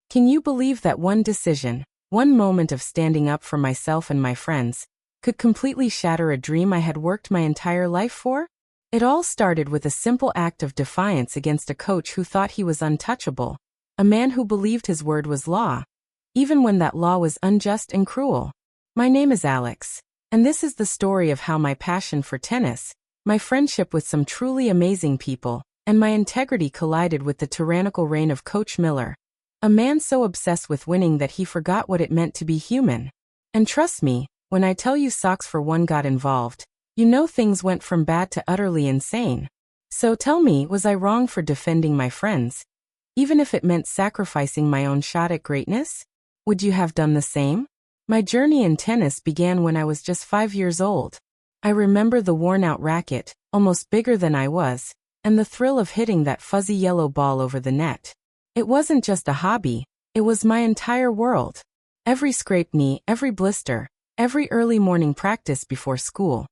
Can you believe that one decision, one moment of standing up for myself and my friends, could completely shatter a dream I had worked my entire life for? It all started with a simple act of defiance against a coach who thought he was untouchable, a man who believed his word was law, even when that law was unjust and cruel. My name is Alex, and this is the story of how my passion for tennis, my friendship with some truly amazing people, and my integrity collided with the tyrannical reign of Coach Miller, a man so obsessed with winning that he forgot what it meant to be human. And trust me, when I tell you Socks for One got involved, you know things went from bad to utterly insane. So tell me, was I wrong for defending my friends, even if it meant sacrificing my own shot at greatness? Would you have done the same? My journey in tennis began when I was just 5 years old. I remember the worn-out racket, almost bigger than I was, and the thrill of hitting that fuzzy yellow ball over the net. It wasn't just a hobby, it was my entire world. Every scraped knee, every blister, every early morning practice before school,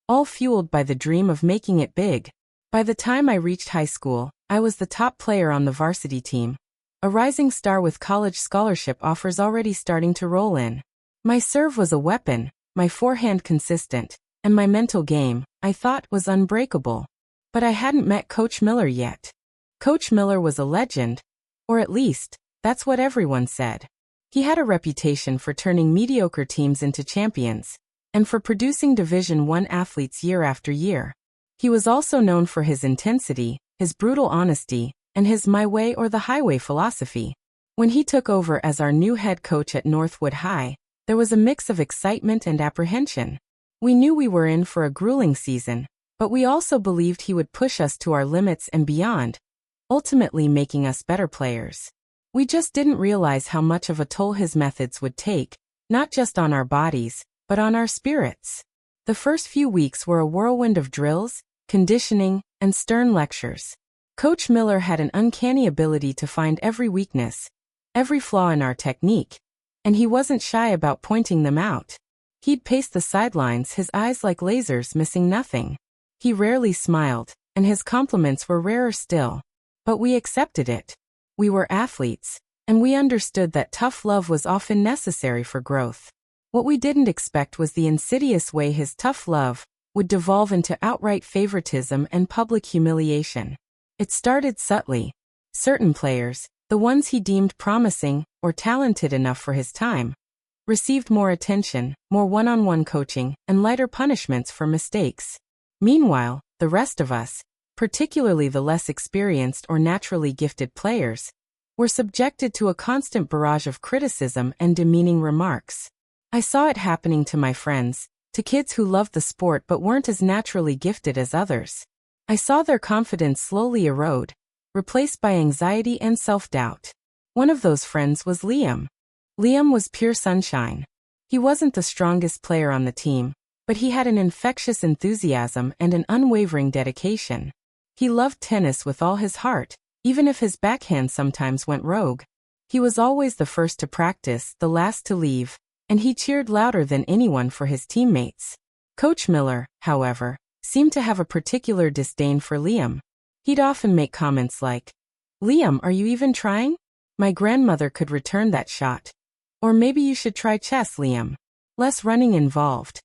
all fueled by the dream of making it big. By the time I reached high school, I was the top player on the varsity team, a rising star with college scholarship offers already starting to roll in. My serve was a weapon, my forehand consistent, and my mental game, I thought, was unbreakable. But I hadn't met Coach Miller yet. Coach Miller was a legend, or at least, that's what everyone said. He had a reputation for turning mediocre teams into champions, and for producing Division I athletes year after year. He was also known for his intensity, his brutal honesty, and his my way or the highway philosophy. When he took over as our new head coach at Northwood High, there was a mix of excitement and apprehension. We knew we were in for a grueling season, but we also believed he would push us to our limits and beyond, ultimately making us better players. We just didn't realize how much of a toll his methods would take, not just on our bodies, but on our spirits. The first few weeks were a whirlwind of drills, conditioning, and stern lectures. Coach Miller had an uncanny ability to find every weakness, every flaw in our technique, and he wasn't shy about pointing them out. He'd pace the sidelines, his eyes like lasers, missing nothing. He rarely smiled, and his compliments were rarer still. But we accepted it. We were athletes, and we understood that tough love was often necessary for growth. What we didn't expect was the insidious way his tough love would devolve into outright favoritism and public humiliation. It started subtly. Certain players, the ones he deemed promising or talented enough for his time, received more attention, more one-on-one coaching, and lighter punishments for mistakes. Meanwhile, the rest of us, particularly the less experienced or naturally gifted players, were subjected to a constant barrage of criticism and demeaning remarks. I saw it happening to my friends, to kids who loved the sport but weren't as naturally gifted as others. I saw their confidence slowly erode, replaced by anxiety and self-doubt. One of those friends was Liam. Liam was pure sunshine. He wasn't the strongest player on the team, but he had an infectious enthusiasm and an unwavering dedication. He loved tennis with all his heart, even if his backhand sometimes went rogue. He was always the first to practice, the last to leave, and he cheered louder than anyone for his teammates. Coach Miller, however, seemed to have a particular disdain for Liam. He'd often make comments like, "Liam, are you even trying? My grandmother could return that shot." Or maybe you should try chess, Liam. Less running involved.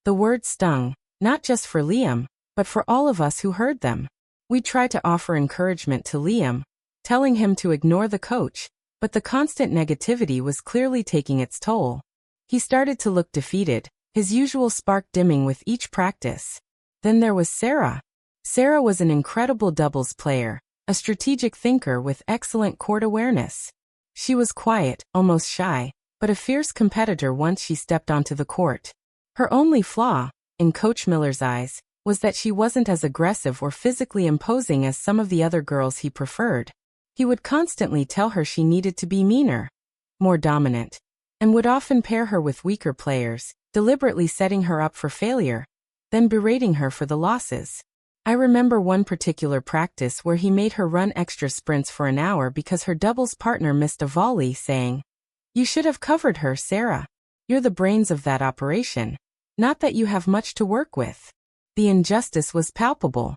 The words stung, not just for Liam, but for all of us who heard them. We tried to offer encouragement to Liam, telling him to ignore the coach, but the constant negativity was clearly taking its toll. He started to look defeated, his usual spark dimming with each practice. Then there was Sarah. Sarah was an incredible doubles player, a strategic thinker with excellent court awareness. She was quiet, almost shy, but a fierce competitor once she stepped onto the court. Her only flaw, in Coach Miller's eyes, was that she wasn't as aggressive or physically imposing as some of the other girls he preferred. He would constantly tell her she needed to be meaner, more dominant, and would often pair her with weaker players, deliberately setting her up for failure, then berating her for the losses. I remember one particular practice where he made her run extra sprints for an hour because her doubles partner missed a volley, saying, "You should have covered her, Sarah. You're the brains of that operation. Not that you have much to work with." The injustice was palpable.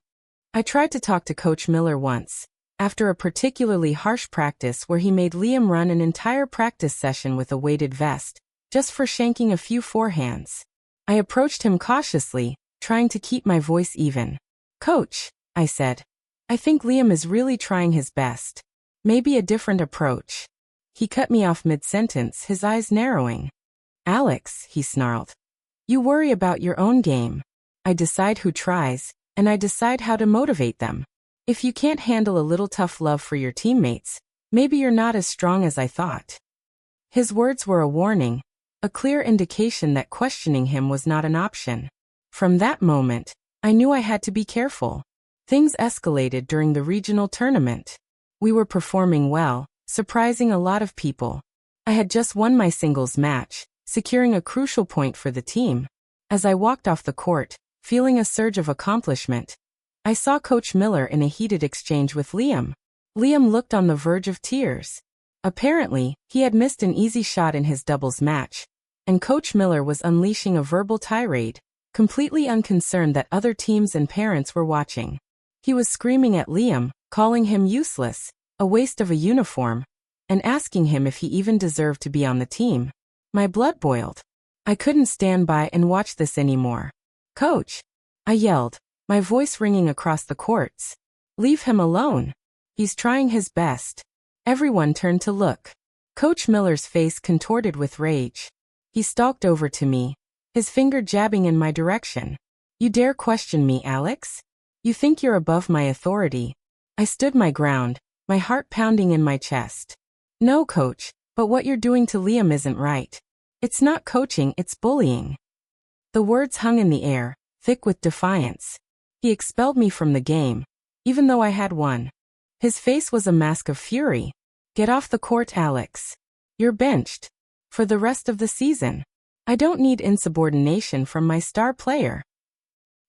I tried to talk to Coach Miller once, after a particularly harsh practice where he made Liam run an entire practice session with a weighted vest, just for shanking a few forehands. I approached him cautiously, trying to keep my voice even. "Coach," I said, "I think Liam is really trying his best. Maybe a different approach." He cut me off mid-sentence, his eyes narrowing. "Alex," he snarled, "you worry about your own game. I decide who tries, and I decide how to motivate them. If you can't handle a little tough love for your teammates, maybe you're not as strong as I thought." His words were a warning, a clear indication that questioning him was not an option. From that moment, I knew I had to be careful. Things escalated during the regional tournament. We were performing well, surprising a lot of people. I had just won my singles match, securing a crucial point for the team. As I walked off the court, feeling a surge of accomplishment, I saw Coach Miller in a heated exchange with Liam. Liam looked on the verge of tears. Apparently, he had missed an easy shot in his doubles match, and Coach Miller was unleashing a verbal tirade, completely unconcerned that other teams and parents were watching. He was screaming at Liam, calling him useless, a waste of a uniform, and asking him if he even deserved to be on the team. My blood boiled. I couldn't stand by and watch this anymore. "Coach!" I yelled, my voice ringing across the courts. "Leave him alone. He's trying his best." Everyone turned to look. Coach Miller's face contorted with rage. He stalked over to me, his finger jabbing in my direction. "You dare question me, Alex? You think you're above my authority?" I stood my ground, my heart pounding in my chest. "No, coach, but what you're doing to Liam isn't right. It's not coaching, it's bullying." The words hung in the air, thick with defiance. He expelled me from the game, even though I had won. His face was a mask of fury. "Get off the court, Alex. You're benched. For the rest of the season. I don't need insubordination from my star player."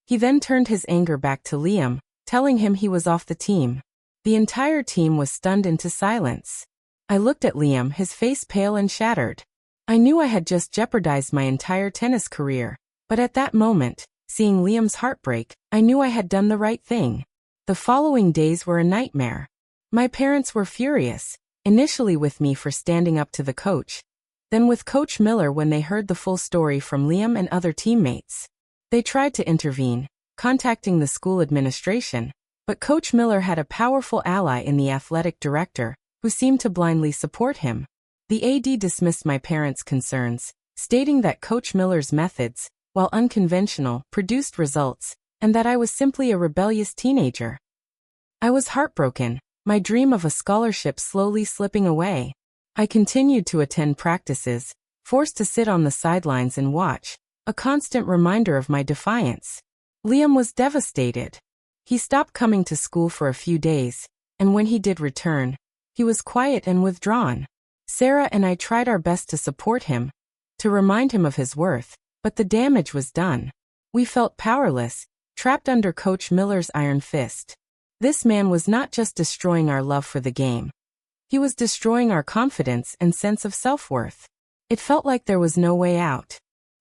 He then turned his anger back to Liam, telling him he was off the team. The entire team was stunned into silence. I looked at Liam, his face pale and shattered. I knew I had just jeopardized my entire tennis career, but at that moment, seeing Liam's heartbreak, I knew I had done the right thing. The following days were a nightmare. My parents were furious, initially with me for standing up to the coach, then with Coach Miller when they heard the full story from Liam and other teammates. They tried to intervene, contacting the school administration, but Coach Miller had a powerful ally in the athletic director, who seemed to blindly support him. The AD dismissed my parents' concerns, stating that Coach Miller's methods, while unconventional, produced results, and that I was simply a rebellious teenager. I was heartbroken, my dream of a scholarship slowly slipping away. I continued to attend practices, forced to sit on the sidelines and watch, a constant reminder of my defiance. Liam was devastated. He stopped coming to school for a few days, and when he did return, he was quiet and withdrawn. Sarah and I tried our best to support him, to remind him of his worth, but the damage was done. We felt powerless, trapped under Coach Miller's iron fist. This man was not just destroying our love for the game. He was destroying our confidence and sense of self-worth. It felt like there was no way out.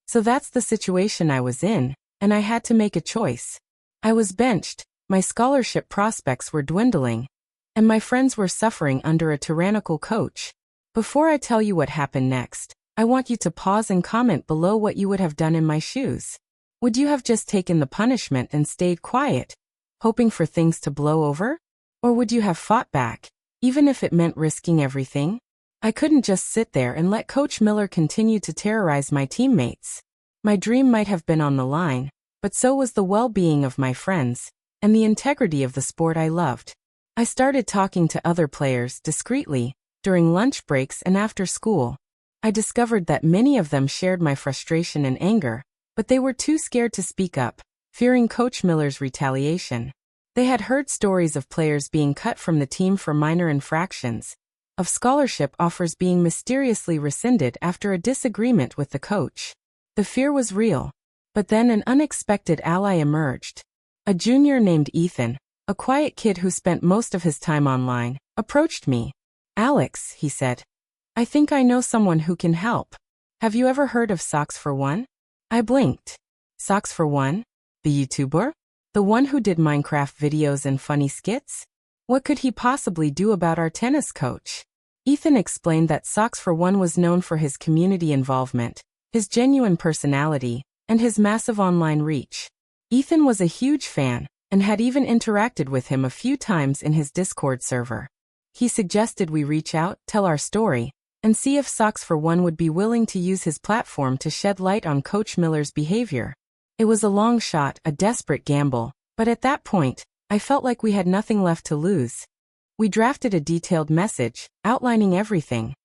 So that's the situation I was in, and I had to make a choice. I was benched, my scholarship prospects were dwindling, and my friends were suffering under a tyrannical coach. Before I tell you what happened next, I want you to pause and comment below what you would have done in my shoes. Would you have just taken the punishment and stayed quiet, hoping for things to blow over? Or would you have fought back, even if it meant risking everything? I couldn't just sit there and let Coach Miller continue to terrorize my teammates. My dream might have been on the line, but so was the well-being of my friends, and the integrity of the sport I loved. I started talking to other players discreetly, during lunch breaks and after school. I discovered that many of them shared my frustration and anger, but they were too scared to speak up, fearing Coach Miller's retaliation. They had heard stories of players being cut from the team for minor infractions, of scholarship offers being mysteriously rescinded after a disagreement with the coach. The fear was real, but then an unexpected ally emerged. A junior named Ethan, a quiet kid who spent most of his time online, approached me. "Alex," he said, "I think I know someone who can help. Have you ever heard of Socks for One?" I blinked. Socks for One? The YouTuber? The one who did Minecraft videos and funny skits? What could he possibly do about our tennis coach? Ethan explained that Socks for One was known for his community involvement, his genuine personality, and his massive online reach. Ethan was a huge fan, and had even interacted with him a few times in his Discord server. He suggested we reach out, tell our story, and see if Socks for One would be willing to use his platform to shed light on Coach Miller's behavior. It was a long shot, a desperate gamble, but at that point, I felt like we had nothing left to lose. We drafted a detailed message, outlining everything.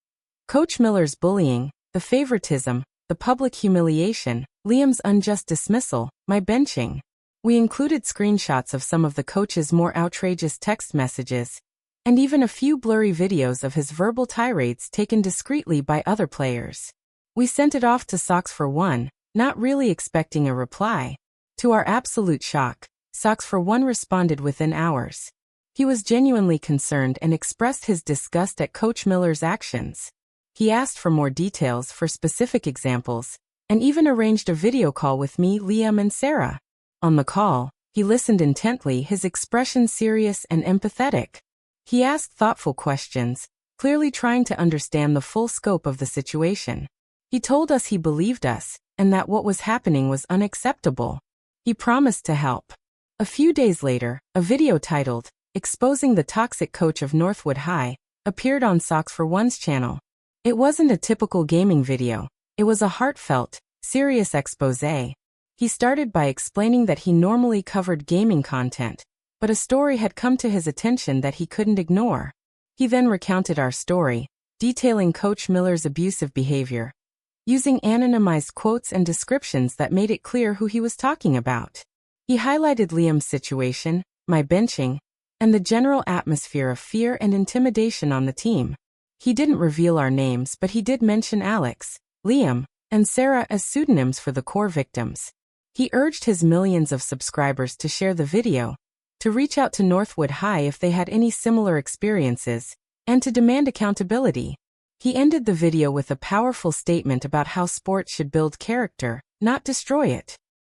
Coach Miller's bullying, the favoritism, the public humiliation, Liam's unjust dismissal, my benching. We included screenshots of some of the coach's more outrageous text messages, and even a few blurry videos of his verbal tirades taken discreetly by other players. We sent it off to Socks for One, not really expecting a reply. To our absolute shock, Socks for One responded within hours. He was genuinely concerned and expressed his disgust at Coach Miller's actions. He asked for more details, for specific examples, and even arranged a video call with me, Liam, and Sarah. On the call, he listened intently, his expression serious and empathetic. He asked thoughtful questions, clearly trying to understand the full scope of the situation. He told us he believed us, and that what was happening was unacceptable. He promised to help. A few days later, a video titled, "Exposing the Toxic Coach of Northwood High," appeared on Socks for One's channel. It wasn't a typical gaming video. It was a heartfelt, serious exposé. He started by explaining that he normally covered gaming content, but a story had come to his attention that he couldn't ignore. He then recounted our story, detailing Coach Miller's abusive behavior, using anonymized quotes and descriptions that made it clear who he was talking about. He highlighted Liam's situation, my benching, and the general atmosphere of fear and intimidation on the team. He didn't reveal our names, but he did mention Alex, Liam, and Sarah as pseudonyms for the core victims. He urged his millions of subscribers to share the video, to reach out to Northwood High if they had any similar experiences, and to demand accountability. He ended the video with a powerful statement about how sports should build character, not destroy it.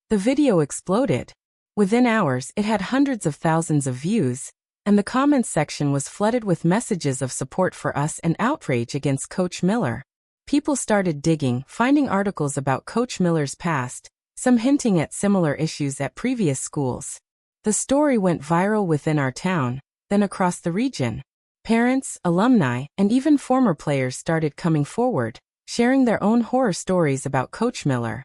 The video exploded. Within hours, it had hundreds of thousands of views, and the comments section was flooded with messages of support for us and outrage against Coach Miller. People started digging, finding articles about Coach Miller's past, some hinting at similar issues at previous schools. The story went viral within our town, then across the region. Parents, alumni, and even former players started coming forward, sharing their own horror stories about Coach Miller.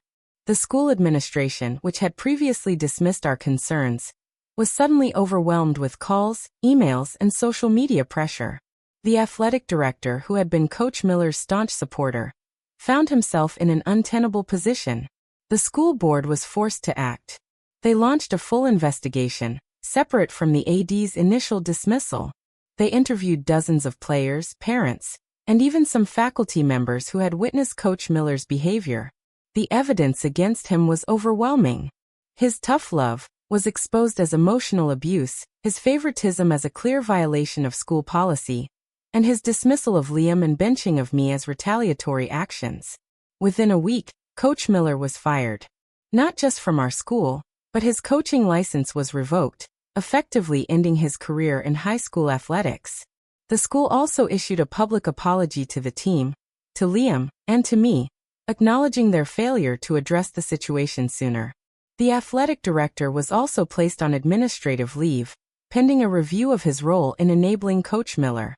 The school administration, which had previously dismissed our concerns, was suddenly overwhelmed with calls, emails, and social media pressure. The athletic director, who had been Coach Miller's staunch supporter, found himself in an untenable position. The school board was forced to act. They launched a full investigation, separate from the AD's initial dismissal. They interviewed dozens of players, parents, and even some faculty members who had witnessed Coach Miller's behavior. The evidence against him was overwhelming. His tough love was exposed as emotional abuse, his favoritism as a clear violation of school policy, and his dismissal of Liam and benching of me as retaliatory actions. Within a week, Coach Miller was fired. Not just from our school, but his coaching license was revoked, effectively ending his career in high school athletics. The school also issued a public apology to the team, to Liam, and to me, acknowledging their failure to address the situation sooner. The athletic director was also placed on administrative leave, pending a review of his role in enabling Coach Miller.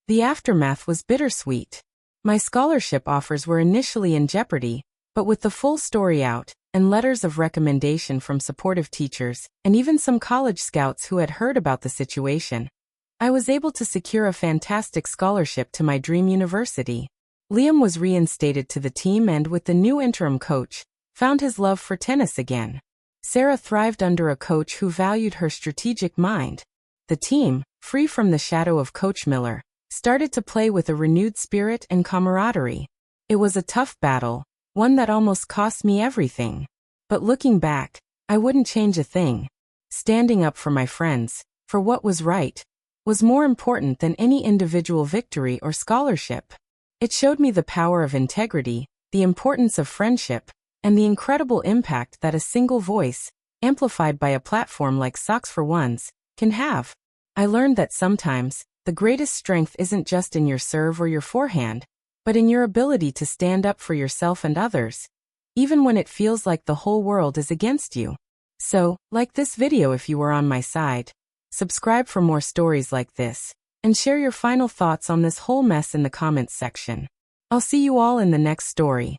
The aftermath was bittersweet. My scholarship offers were initially in jeopardy, but with the full story out, and letters of recommendation from supportive teachers, and even some college scouts who had heard about the situation, I was able to secure a fantastic scholarship to my dream university. Liam was reinstated to the team and, with the new interim coach, found his love for tennis again. Sarah thrived under a coach who valued her strategic mind. The team, free from the shadow of Coach Miller, started to play with a renewed spirit and camaraderie. It was a tough battle, one that almost cost me everything. But looking back, I wouldn't change a thing. Standing up for my friends, for what was right, was more important than any individual victory or scholarship. It showed me the power of integrity, the importance of friendship, and the incredible impact that a single voice, amplified by a platform like Socks for One's, can have. I learned that sometimes, the greatest strength isn't just in your serve or your forehand, but in your ability to stand up for yourself and others, even when it feels like the whole world is against you. So, like this video if you were on my side, subscribe for more stories like this, and share your final thoughts on this whole mess in the comments section. I'll see you all in the next story.